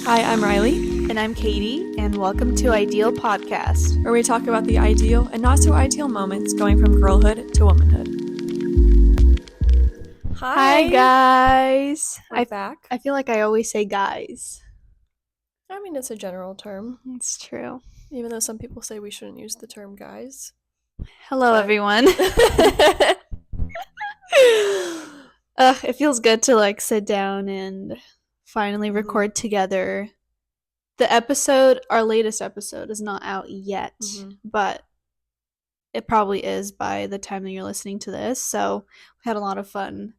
Hi, I'm Riley, And I'm Katie, and welcome to Ideal Podcast, where we talk about the ideal and not so ideal moments going from girlhood to womanhood. Hi guys! We're back. I feel like I always say guys. I mean, it's a general term, It's true. even though some people say we shouldn't use the term guys. Hello, everyone. It feels good to sit down and finally record together. Our latest episode is not out yet, but it probably is by the time that you're listening to this. So we had a lot of fun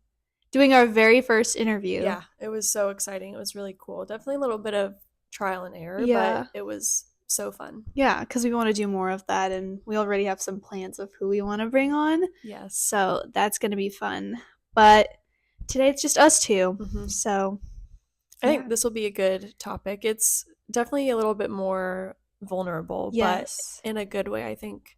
doing our very first interview. Yeah, it was so exciting. It was really cool. Definitely a little bit of trial and error, but it was so fun. Yeah, because we want to do more of that, and we already have some plans of who we want to bring on. Yes. So that's going to be fun. But today it's just us two. So I think this will be a good topic. It's definitely a little bit more vulnerable, but in a good way. I think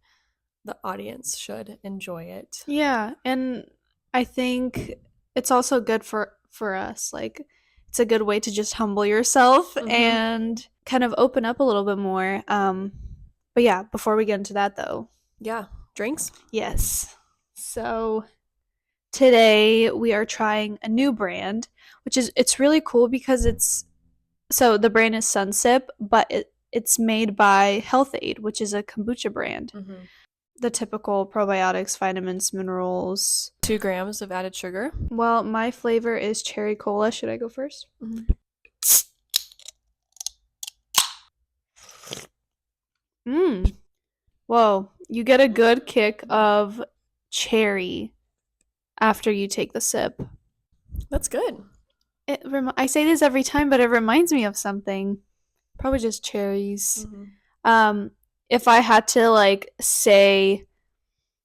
the audience should enjoy it. Yeah, and I think it's also good for us. It's a good way to just humble yourself and kind of open up a little bit more. But yeah, before we get into that though. Yeah, drinks? Yes. So today we are trying a new brand, it's really cool because the brand is Sunsip, but it's made by Health Aid, which is a kombucha brand. The typical probiotics, vitamins, minerals. 2 grams of added sugar. Well, my flavor is cherry cola. Should I go first? Whoa, you get a good kick of cherry after you take the sip. That's good. I say this every time, but it reminds me of something. Probably just cherries. If I had to say,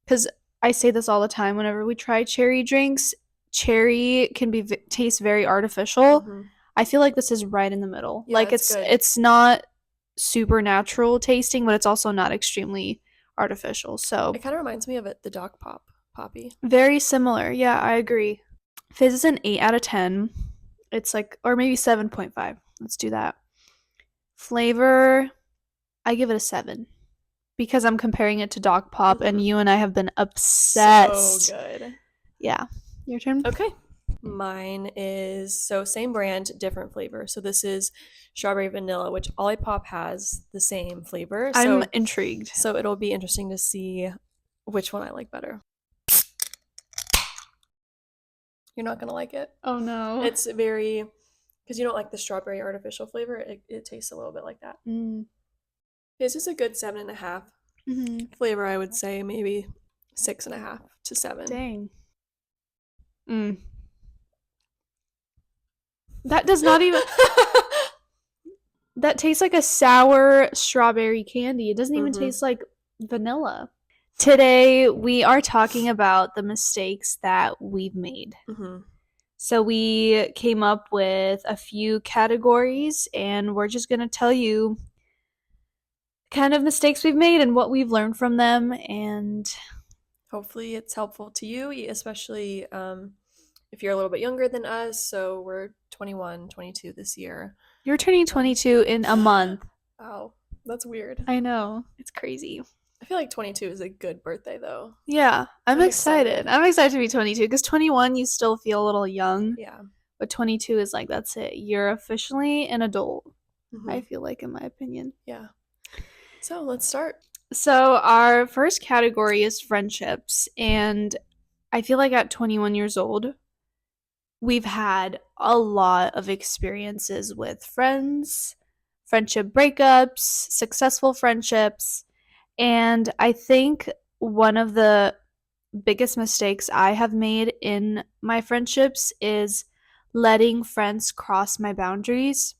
because I say this all the time whenever we try cherry drinks, cherry can taste very artificial. I feel like this is right in the middle. Yeah, it's not super natural tasting, but it's also not extremely artificial. So it kind of reminds me of the Doc Poppy. Very similar. Yeah, I agree. Fizz is an 8 out of 10. It's or maybe 7.5. Let's do that. Flavor, I give it a 7 because I'm comparing it to Doc Pop, and you and I have been obsessed. So good. Yeah. Your turn? Okay. Mine is same brand, different flavor. So this is strawberry vanilla, which Olipop has the same flavor. I'm intrigued. So it'll be interesting to see which one I like better. You're not going to like it. Oh, no. It's very, because you don't like the strawberry artificial flavor, it tastes a little bit like that. This is a good 7.5. Flavor, I would say maybe 6.5 to 7. Dang. That does not even... That tastes like a sour strawberry candy. It doesn't even taste like vanilla. Today, we are talking about the mistakes that we've made. So we came up with a few categories, and we're just going to tell you kind of mistakes we've made and what we've learned from them. And hopefully it's helpful to you, especially if you're a little bit younger than us. So we're 21, 22 this year. You're turning 22 in a month. Wow, that's weird. I know. It's crazy. I feel like 22 is a good birthday, though. Yeah, I'm excited. I'm excited to be 22 because 21, you still feel a little young. Yeah. But 22 is that's it. You're officially an adult, I feel like, in my opinion. Yeah. So let's start. So our first category is friendships. And I feel like at 21 years old, we've had a lot of experiences with friends, friendship breakups, successful friendships. And I think one of the biggest mistakes I have made in my friendships is letting friends cross my boundaries.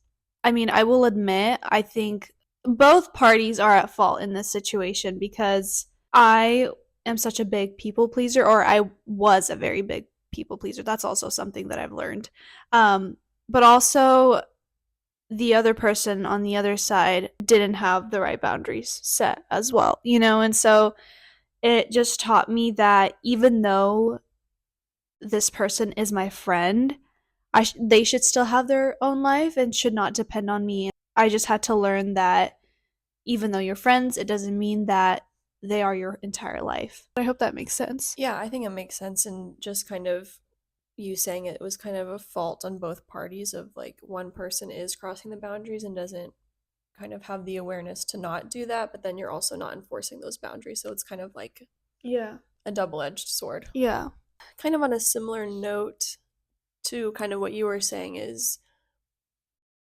I mean, I will admit, I think both parties are at fault in this situation because I am such a big people pleaser, or I was a very big people pleaser. That's also something that I've learned. But also, the other person on the other side didn't have the right boundaries set as well, and so it just taught me that even though this person is my friend, they should still have their own life and should not depend on me. I just had to learn that even though you're friends, it doesn't mean that they are your entire life. I hope that makes sense. Yeah, I think it makes sense. And just kind of you saying it was kind of a fault on both parties of like one person is crossing the boundaries and doesn't kind of have the awareness to not do that, but then you're also not enforcing those boundaries. So it's kind of like Yeah. a double-edged sword. Yeah. Kind of on a similar note to kind of what you were saying is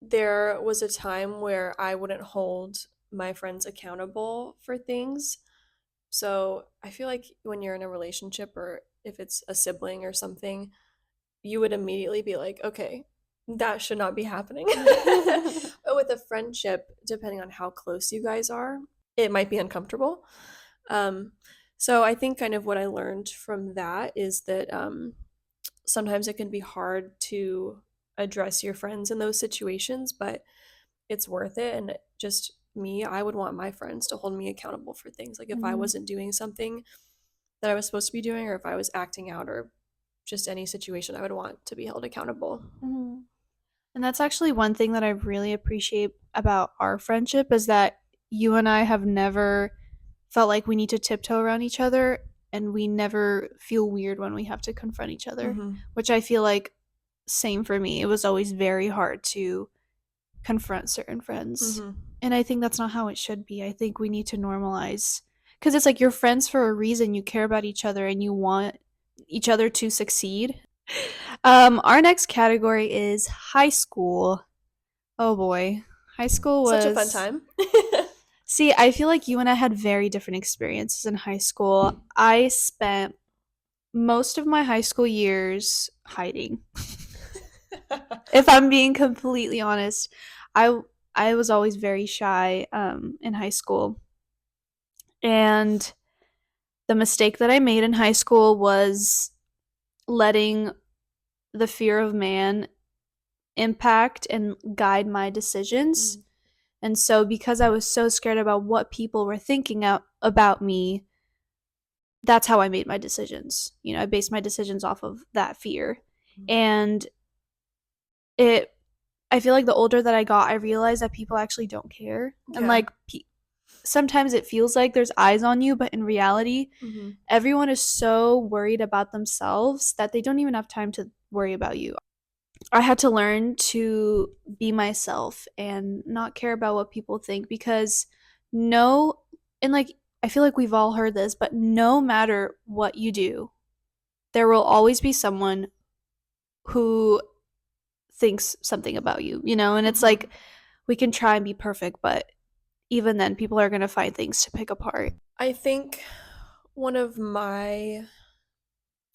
there was a time where I wouldn't hold my friends accountable for things. So I feel like when you're in a relationship or if it's a sibling or something, you would immediately be like, okay, that should not be happening. But with a friendship, depending on how close you guys are, it might be uncomfortable. Um, so I think kind of what I learned from that is that sometimes it can be hard to address your friends in those situations, but it's worth it. And just me, I would want my friends to hold me accountable for things. Like if I wasn't doing something that I was supposed to be doing, or if I was acting out, or just any situation, I would want to be held accountable. Mm-hmm. And that's actually one thing that I really appreciate about our friendship is that you and I have never felt like we need to tiptoe around each other, and we never feel weird when we have to confront each other, which I feel like same for me. It was always very hard to confront certain friends. And I think that's not how it should be. I think we need to normalize, because it's like you're friends for a reason. You care about each other and you want each other to succeed. Our next category is high school. Oh boy. High school was such a fun time. See, I feel like you and I had very different experiences in high school. I spent most of my high school years hiding. If I'm being completely honest, I was always very shy in high school. And the mistake that I made in high school was letting the fear of man impact and guide my decisions. And so because I was so scared about what people were thinking about me, that's how I made my decisions. You know, I based my decisions off of that fear. And I feel like the older that I got, I realized that people actually don't care. Yeah. And like sometimes it feels like there's eyes on you, but in reality, everyone is so worried about themselves that they don't even have time to worry about you. I had to learn to be myself and not care about what people think, because and like I feel like we've all heard this, but no matter what you do, there will always be someone who thinks something about you, you know? And it's like we can try and be perfect, but even then people are going to find things to pick apart. I think one of my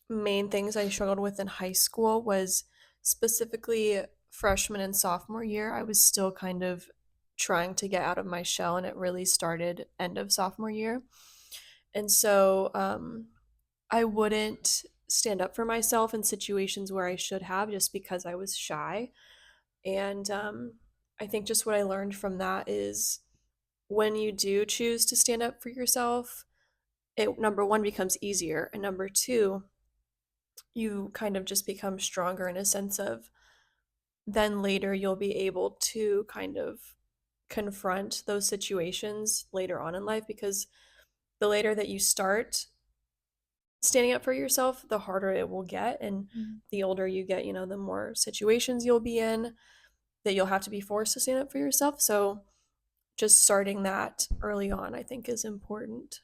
main things I struggled with in high school was specifically freshman and sophomore year. I was still kind of trying to get out of my shell, and it really started end of sophomore year. And so I wouldn't stand up for myself in situations where I should have, just because I was shy. And I think just what I learned from that is when you do choose to stand up for yourself, it number one becomes easier, and number two, you kind of just become stronger in a sense of then later you'll be able to kind of confront those situations later on in life, because the later that you start standing up for yourself, the harder it will get. And the older you get, you know, the more situations you'll be in that you'll have to be forced to stand up for yourself. So just starting that early on, I think, is important.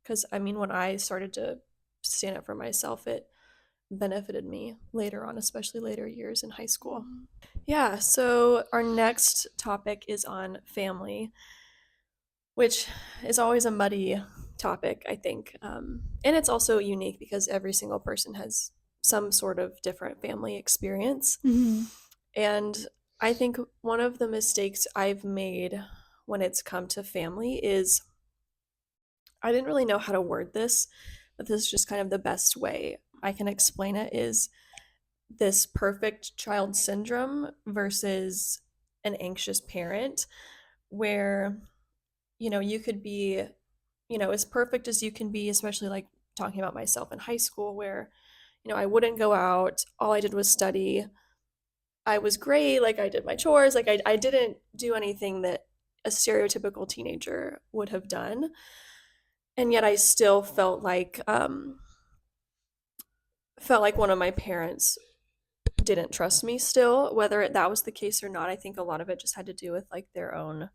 Because, I mean, when I started to stand up for myself, it benefited me later on, especially later years in high school. Yeah, so our next topic is on family, which is always a muddy topic, I think. And it's also unique because every single person has some sort of different family experience. And I think one of the mistakes I've made when it's come to family is I didn't really know how to word this, but this is just kind of the best way I can explain it, is this perfect child syndrome versus an anxious parent, where, you know, you could be, you know, as perfect as you can be, especially like talking about myself in high school, where, you know, I wouldn't go out, all I did was study, I was great. Like, I did my chores. Like, I didn't do anything that a stereotypical teenager would have done. And yet I still felt like one of my parents didn't trust me still. Whether that was the case or not, I think a lot of it just had to do with like their own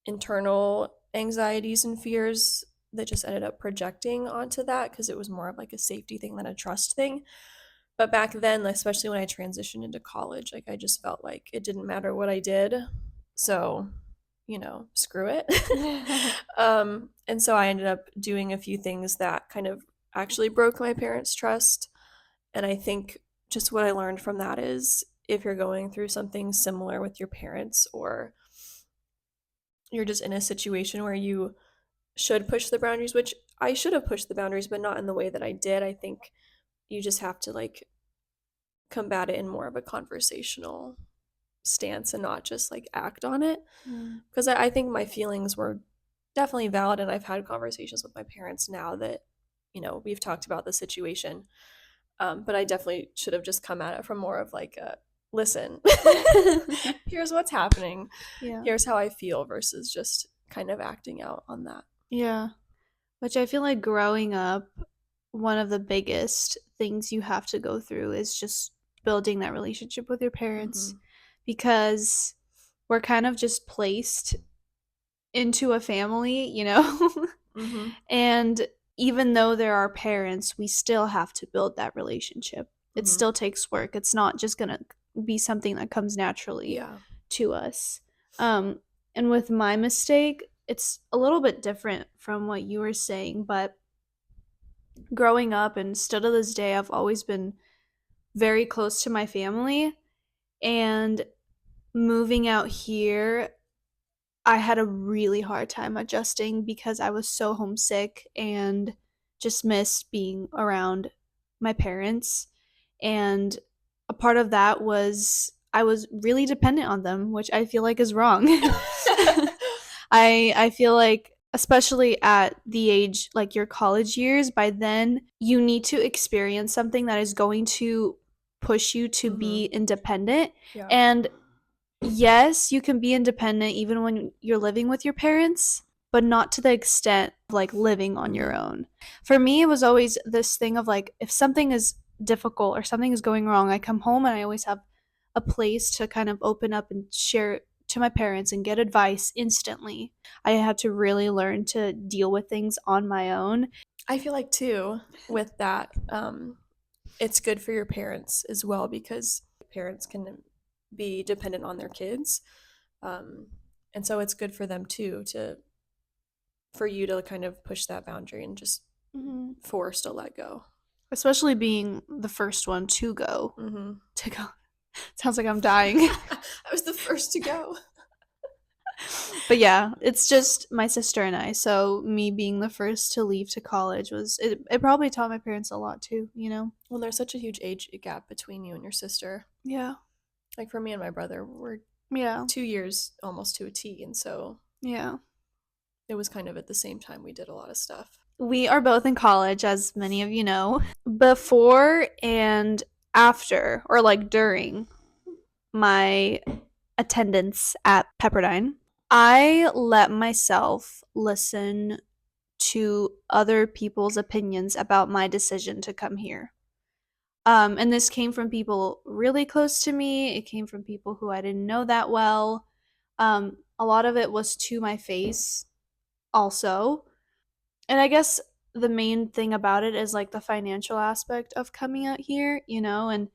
internal anxieties and fears that just ended up projecting onto that, because it was more of like a safety thing than a trust thing. But back then, especially when I transitioned into college, like I just felt like it didn't matter what I did. So, screw it. And so I ended up doing a few things that kind of actually broke my parents' trust. And I think just what I learned from that is, if you're going through something similar with your parents, or you're just in a situation where you should push the boundaries, which I should have pushed the boundaries, but not in the way that I did. I think you just have to like combat it in more of a conversational stance and not just like act on it. Because I think my feelings were definitely valid, and I've had conversations with my parents now that, we've talked about the situation. But I definitely should have just come at it from more of like a, listen, here's what's happening. Yeah. Here's how I feel, versus just kind of acting out on that. Yeah. Which I feel like growing up, one of the biggest things you have to go through is just building that relationship with your parents, because we're kind of just placed into a family, And even though they're our parents, we still have to build that relationship. It still takes work. It's not just going to be something that comes naturally to us. And with my mistake, it's a little bit different from what you were saying, but growing up and still to this day, I've always been very close to my family. And moving out here, I had a really hard time adjusting because I was so homesick and just missed being around my parents. And a part of that was I was really dependent on them, which I feel like is wrong. I feel like, especially at the age, like your college years, by then you need to experience something that is going to push you to be independent. And yes, you can be independent even when you're living with your parents, but not to the extent of like living on your own. For me, it was always this thing of like, if something is difficult or something is going wrong, I come home and I always have a place to kind of open up and share to my parents and get advice instantly. I had to really learn to deal with things on my own. I feel like too, with that, it's good for your parents as well, because parents can be dependent on their kids. And so it's good for them too, for you to kind of push that boundary and just force to let go. Especially being the first one to go. To go. Sounds like I'm dying. I was the first to go. But yeah, it's just my sister and I. So me being the first to leave to college it probably taught my parents a lot too, Well, there's such a huge age gap between you and your sister. Yeah. Like for me and my brother, we're 2 years almost to a T, and so it was kind of at the same time we did a lot of stuff. We are both in college, as many of you know. Before and after, or like during my attendance at Pepperdine, I let myself listen to other people's opinions about my decision to come here. And this came from people really close to me. It came from people who I didn't know that well. A lot of it was to my face also. And I guess the main thing about it is like the financial aspect of coming out here, and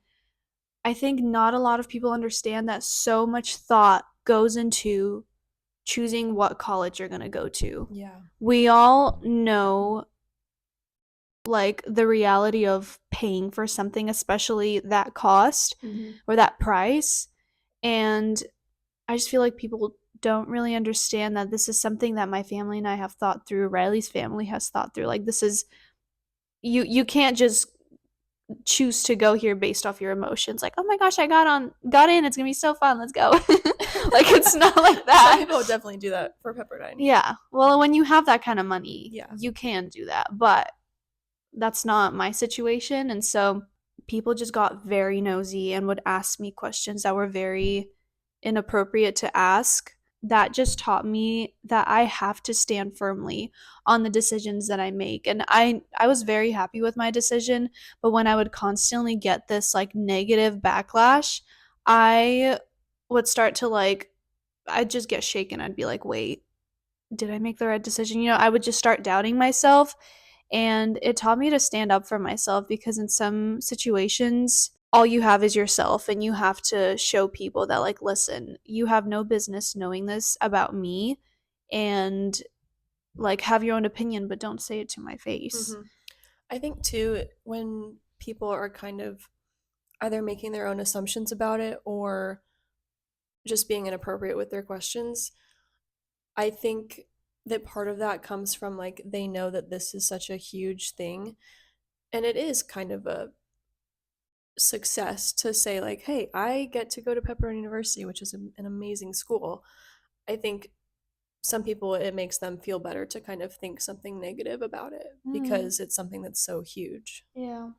I think not a lot of people understand that so much thought goes into choosing what college you're going to go to. Yeah. We all know like the reality of paying for something, especially that cost or that price. And I just feel like people don't really understand that this is something that my family and I have thought through. Riley's family has thought through. Like, this is, you can't just choose to go here based off your emotions. Like, oh my gosh, I got in. It's gonna be so fun. Let's go. Like, it's not like that. Some people would definitely do that for Pepperdine. Yeah. Well, when you have that kind of money, yeah, you can do that. But that's not my situation. And so people just got very nosy and would ask me questions that were very inappropriate to ask. That just taught me that I have to stand firmly on the decisions that I make. And I was very happy with my decision, but when I would constantly get this like negative backlash, I would start to like I'd just get shaken. I'd be like, "Wait, did I make the right decision?" I would just start doubting myself, and it taught me to stand up for myself because in some situations all you have is yourself, and you have to show people that like, listen, you have no business knowing this about me, and like have your own opinion but don't say it to my face. I think too, when people are kind of either making their own assumptions about it or just being inappropriate with their questions, I think that part of that comes from like they know that this is such a huge thing, and it is kind of a success to say like, hey, I get to go to Pepperoni University, which is an amazing school. I think some people, it makes them feel better to kind of think something negative about it because it's something that's so huge. Yeah.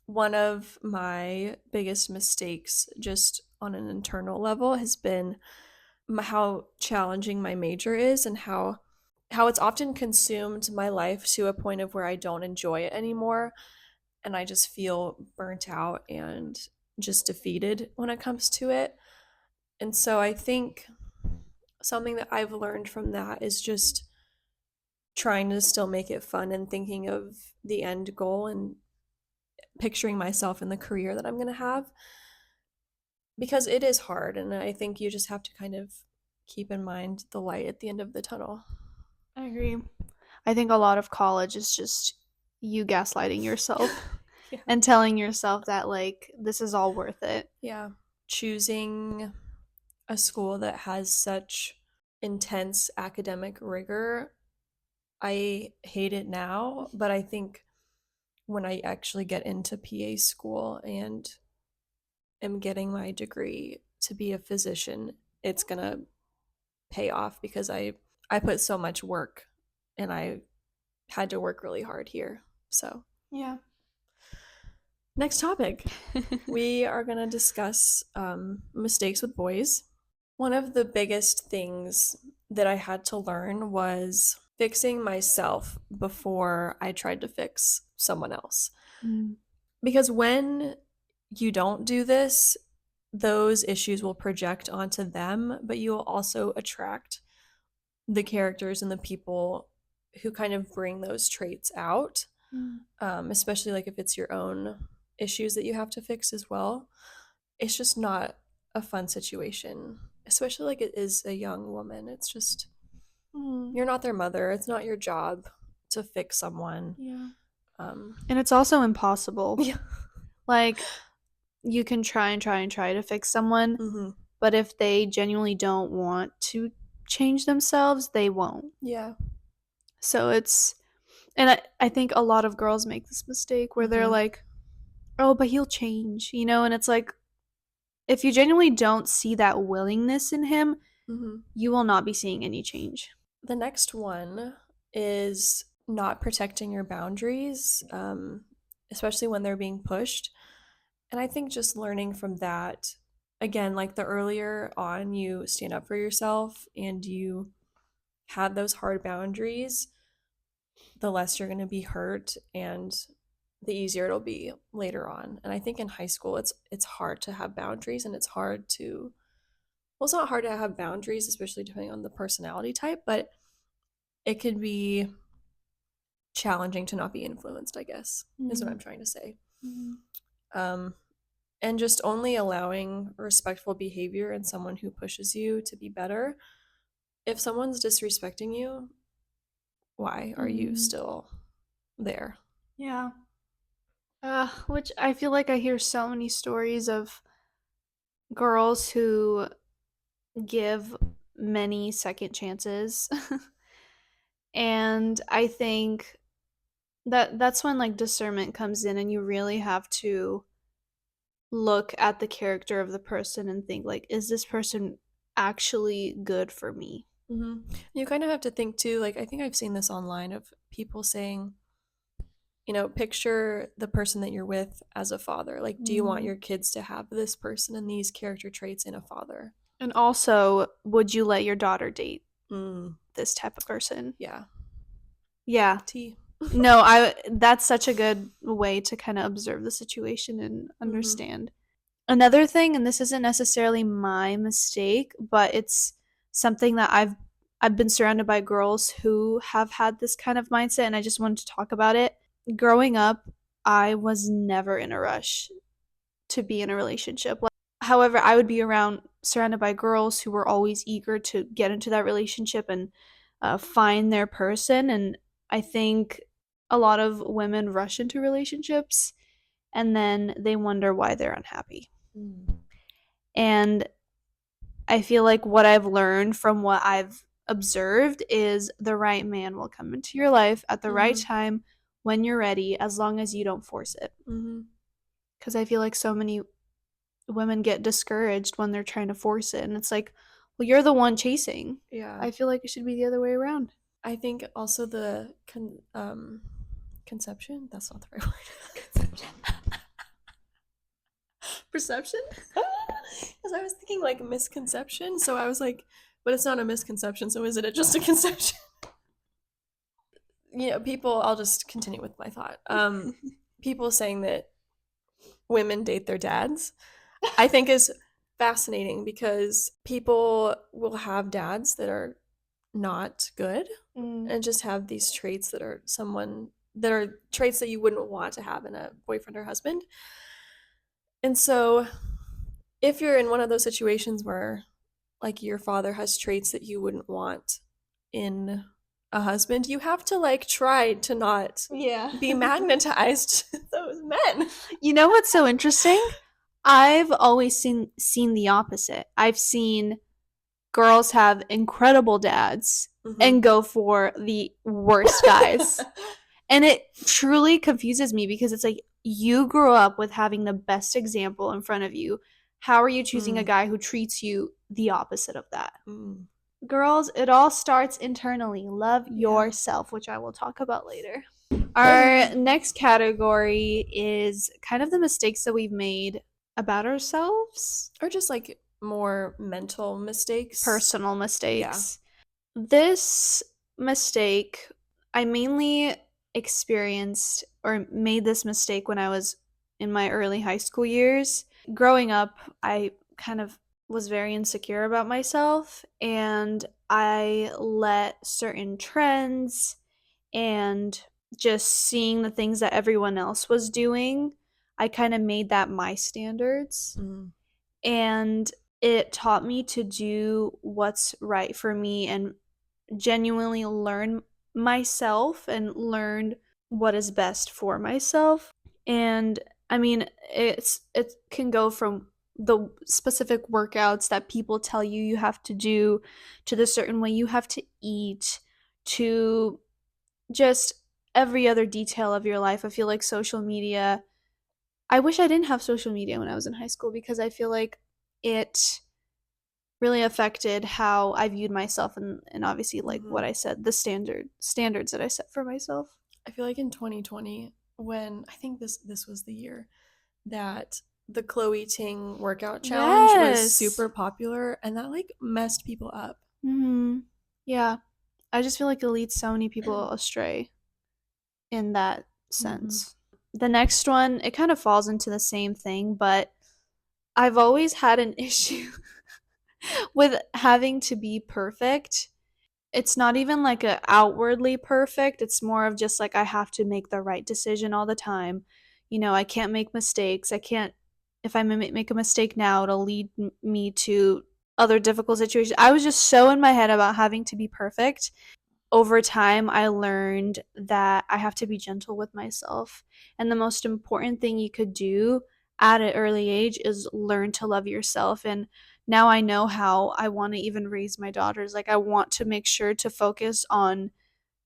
One of my biggest mistakes just on an internal level has been how challenging my major is, and how it's often consumed my life to a point of where I don't enjoy it anymore, and I just feel burnt out and just defeated when it comes to it. And so I think something that I've learned from that is just trying to still make it fun and thinking of the end goal and picturing myself in the career that I'm going to have, because it is hard, and I think you just have to kind of keep in mind the light at the end of the tunnel. I agree. I think a lot of college is just you gaslighting yourself Yeah. and telling yourself that like this is all worth it. Yeah. Choosing a school that has such intense academic rigor, I hate it now, but I think when I actually get into PA school and am getting my degree to be a physician, it's going to pay off because I put so much work, and I had to work really hard here. So, Yeah. next topic. We are going to discuss mistakes with boys. One of the biggest things that I had to learn was fixing myself before I tried to fix someone else. Because when you don't do this, those issues will project onto them, but you will also attract the characters and the people who kind of bring those traits out, especially like if it's your own issues that you have to fix as well. It's just not a fun situation, especially like it is a young woman. It's just, you're not their mother. It's not your job to fix someone. Yeah. And it's also impossible. Yeah. Like, you can try and try and try to fix someone, but if they genuinely don't want to change themselves, they won't. Yeah. So it's, and I think a lot of girls make this mistake where they're like, oh, but he'll change, and it's like, if you genuinely don't see that willingness in him, you will not be seeing any change. The next one is not protecting your boundaries, especially when they're being pushed. And I think just learning from that, again, like the earlier on you stand up for yourself and you have those hard boundaries, the less you're going to be hurt and the easier it'll be later on. And I think in high school it's hard to have boundaries, and it's hard to, well, it's not hard to have boundaries, especially depending on the personality type, but it could be challenging to not be influenced, I guess, is what I'm trying to say. And just only allowing respectful behavior in someone who pushes you to be better. If someone's disrespecting you, why are you still there? Yeah. Which I feel like I hear so many stories of girls who give many second chances. And I think that's when like discernment comes in, and you really have to look at the character of the person and think like, is this person actually good for me? You kind of have to think too, like I think I've seen this online of people saying, picture the person that you're with as a father. Like, do you want your kids to have this person and these character traits in a father? And also, would you let your daughter date Mm, this type of person? yeah. Yeah. T. No, that's such a good way to kind of observe the situation and understand. Another thing, and this isn't necessarily my mistake, but it's something that I've been surrounded by girls who have had this kind of mindset, and I just wanted to talk about it. Growing up, I was never in a rush to be in a relationship. However, I would be surrounded by girls who were always eager to get into that relationship and find their person. And I think a lot of women rush into relationships and then they wonder why they're unhappy. And I feel like what I've learned from what I've observed is the right man will come into your life at the right time when you're ready, as long as you don't force it. Because I feel like so many women get discouraged when they're trying to force it, and it's like, well, you're the one chasing. Yeah. I feel like it should be the other way around. I think also the conception, that's not the right word. Perception? Because I was thinking like misconception, so I was like, but it's not a misconception, so is it just a conception? People, I'll just continue with my thought. People saying that women date their dads, I think is fascinating, because people will have dads that are not good and just have these traits that are traits that you wouldn't want to have in a boyfriend or husband. And so if you're in one of those situations where like your father has traits that you wouldn't want in a husband, you have to like try to not be magnetized to those men. You know what's so interesting? I've always seen the opposite. I've seen girls have incredible dads and go for the worst guys. And it truly confuses me, because it's like, you grew up with having the best example in front of you. How are you choosing a guy who treats you the opposite of that? Girls, it all starts internally. Love yourself, which I will talk about later. Our next category is kind of the mistakes that we've made about ourselves. Or just like more mental mistakes. Personal mistakes. Yeah. This mistake, I mainly experienced or made this mistake when I was in my early high school years. Growing up, I kind of was very insecure about myself, and I let certain trends and just seeing the things that everyone else was doing, I kind of made that my standards. And it taught me to do what's right for me and genuinely learn myself and learn what is best for myself. And I mean, it can go from the specific workouts that people tell you have to do, to the certain way you have to eat, to just every other detail of your life. I feel like social media, I wish I didn't have social media when I was in high school, because I feel like it really affected how I viewed myself, and obviously like what I said, the standards that I set for myself. I feel like in 2020, when I think this was the year that the Chloe Ting workout challenge was super popular, and that like messed people up. Yeah. I just feel like it leads so many people astray in that sense. The next one, it kind of falls into the same thing, but I've always had an issue with having to be perfect. It's not even like a outwardly perfect. It's more of just like, I have to make the right decision all the time. I can't make mistakes. If I make a mistake now, it'll lead me to other difficult situations. I was just so in my head about having to be perfect. Over time, I learned that I have to be gentle with myself. And the most important thing you could do at an early age is learn to love yourself. And now I know how I want to even raise my daughters. Like, I want to make sure to focus on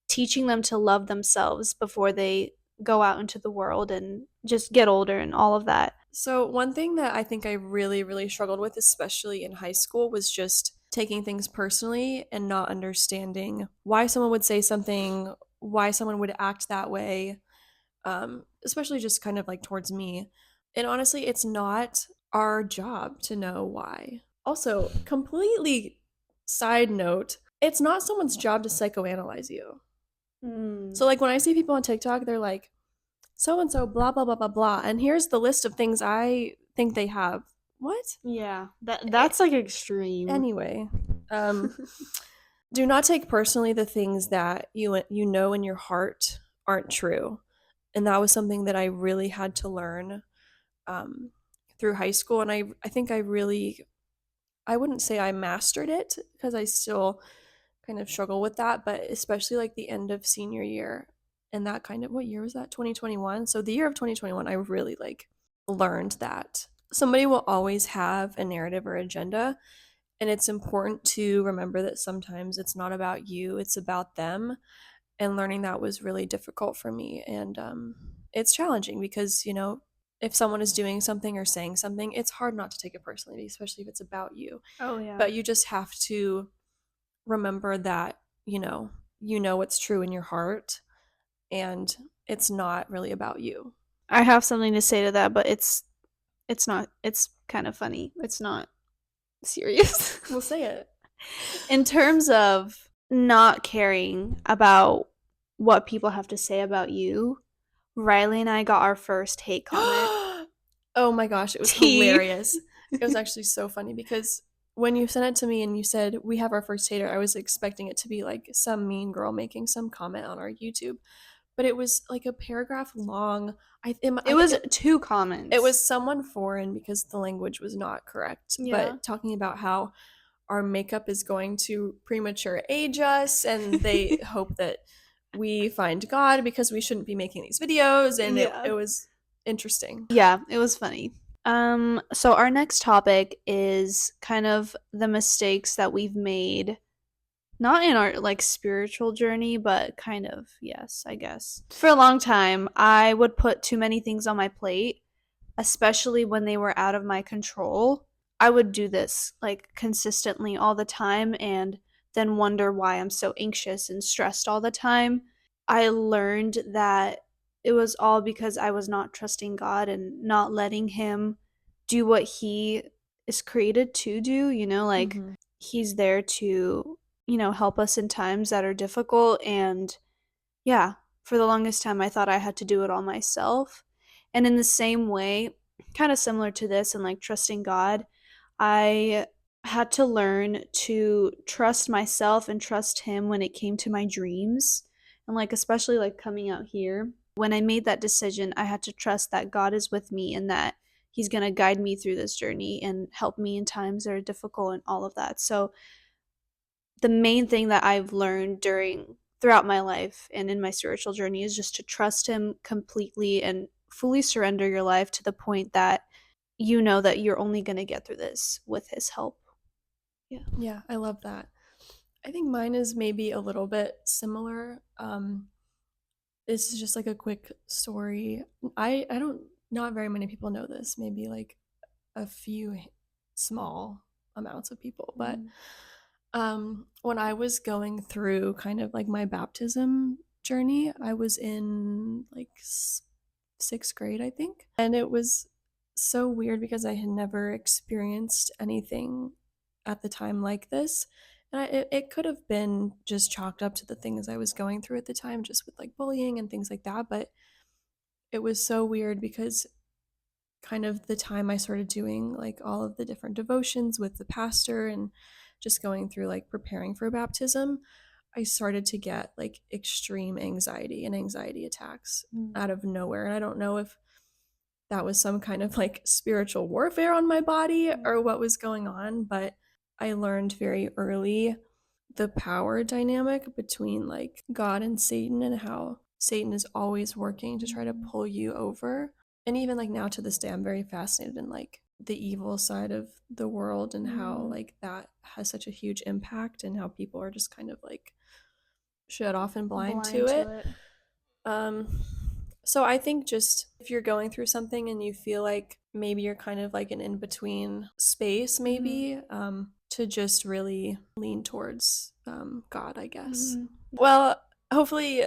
teaching them to love themselves before they go out into the world and just get older and all of that. So one thing that I think I really, really struggled with, especially in high school, was just taking things personally and not understanding why someone would say something, why someone would act that way. especially just kind of like towards me. And honestly, it's not our job to know why. Also, completely side note, it's not someone's job to psychoanalyze you. So like when I see people on TikTok, they're like, so and so, blah blah blah blah blah, and here's the list of things I think they have. What? Yeah, that's like extreme. Anyway, do not take personally the things that you know in your heart aren't true, and that was something that I really had to learn through high school, and I think I wouldn't say I mastered it because I still kind of struggle with that, but especially like the end of senior year and that kind of, what year was that? 2021. So the year of 2021, I really like learned that somebody will always have a narrative or agenda, and it's important to remember that sometimes it's not about you, it's about them. And learning that was really difficult for me, and it's challenging because if someone is doing something or saying something, it's hard not to take it personally, especially if it's about you. Oh yeah. But you just have to remember that what's true in your heart, and it's not really about you. I have something to say to that, but it's not, it's kind of funny. It's not serious. We'll say it. In terms of not caring about what people have to say about you, Riley and I got our first hate comment. Oh my gosh, it was hilarious. It was actually so funny because when you sent it to me and you said we have our first hater, I was expecting it to be like some mean girl making some comment on our YouTube, but it was like a paragraph long. It was 2 comments. It was someone foreign because the language was not correct, but talking about how our makeup is going to premature age us, and they hope that we find God because we shouldn't be making these videos, and it was interesting. Yeah, it was funny. So our next topic is kind of the mistakes that we've made, not in our like spiritual journey, but kind of, yes, I guess. For a long time, I would put too many things on my plate, especially when they were out of my control. I would do this like consistently all the time and then wonder why I'm so anxious and stressed all the time. I learned that it was all because I was not trusting God and not letting Him do what He is created to do, like He's there to, help us in times that are difficult. And yeah, for the longest time, I thought I had to do it all myself. And in the same way, kind of similar to this and like trusting God, I had to learn to trust myself and trust Him when it came to my dreams. And like, especially like coming out here, when I made that decision, I had to trust that God is with me and that He's going to guide me through this journey and help me in times that are difficult and all of that. So the main thing that I've learned throughout my life and in my spiritual journey is just to trust Him completely and fully surrender your life to the point that you know that you're only going to get through this with His help. Yeah, I love that. I think mine is maybe a little bit similar. This is just like a quick story. I don't Not very many people know this, maybe like a few small amounts of people, but when I was going through kind of like my baptism journey, I was in like 6th grade, I think, and it was so weird because I had never experienced anything at the time like this. And it could have been just chalked up to the things I was going through at the time, just with like bullying and things like that. But it was so weird because kind of the time I started doing like all of the different devotions with the pastor and just going through like preparing for baptism, I started to get like extreme anxiety and anxiety attacks out of nowhere. And I don't know if that was some kind of like spiritual warfare on my body or what was going on, but I learned very early the power dynamic between like God and Satan, and how Satan is always working to try to pull you over. And even like now to this day, I'm very fascinated in like the evil side of the world and how like that has such a huge impact, and how people are just kind of like shut off and blind to it. So I think just if you're going through something and you feel like maybe you're kind of like an in-between space, maybe to just really lean towards God, I guess. Well, hopefully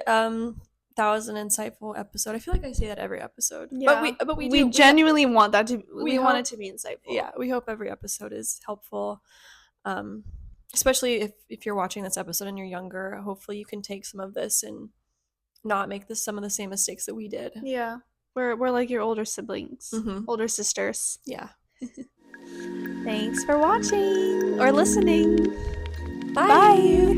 that was an insightful episode. I feel like I say that every episode. Yeah. But we We do genuinely want that to we want hope- it to be insightful. Yeah, we hope every episode is helpful. Especially if you're watching this episode and you're younger, hopefully you can take some of this and not make some of the same mistakes that we did. Yeah. We're like your older siblings, Mhm. older sisters. Yeah. Thanks for watching or listening. Bye.